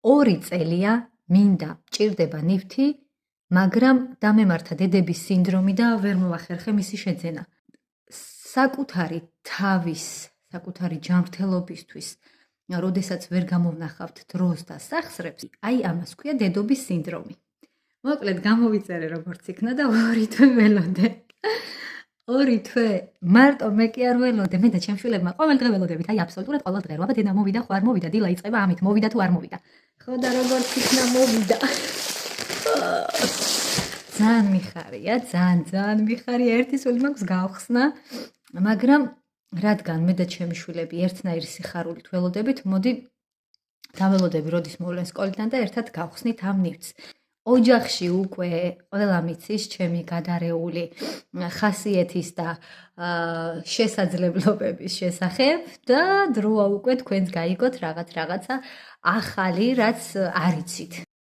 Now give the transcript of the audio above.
2 წელია მინდა ჭირდება ნივთი, მაგრამ დამემართა დედების სინდრომი და ვერ მოვახერხე მისი შეძენა. საკუთარი თავის, საკუთარი ჯანმრთელობისთვის, როდესაც ვერ გამოვნახავთ დროს და სახსრებს, აი ამას ქვია დედობის სინდრომი. მოკლედ გამოვიწერე როგორც იქნა და 2 თვე ველოდე. 2 თვე მარტო მე კი არ ველოდე, მე და ჩემ შვილებმა ყოველ დღე ველოდებით, აი აბსოლუტურად ყოველ დღე, აბა დედა მოვიდა, ხო არ მოვიდა, დილა იწყება ამით, მოვიდა თუ არ მოვიდა. ხო და როგორც იქნა მოვიდა. ძალიან მიხარია, ძალიან მიხარია, ერთი სული მაქვს გავხსნა, მაგრამ რადგან მე და ჩემი შვილები ერთნაირი სიხარულით ველოდებით, მოდი დაველოდები, როდის მოვლენ სკოლიდან და ერთად გავხსნით ამ ნივთს. ოჯახში უკვე ყველა მიცის ჩემი გადარეული ხასიეთის და შესაძლებლობების შესახებ და დროა უკვე თქვენს გაიგოთ რაღაცა ახალი, რაც არ იცით.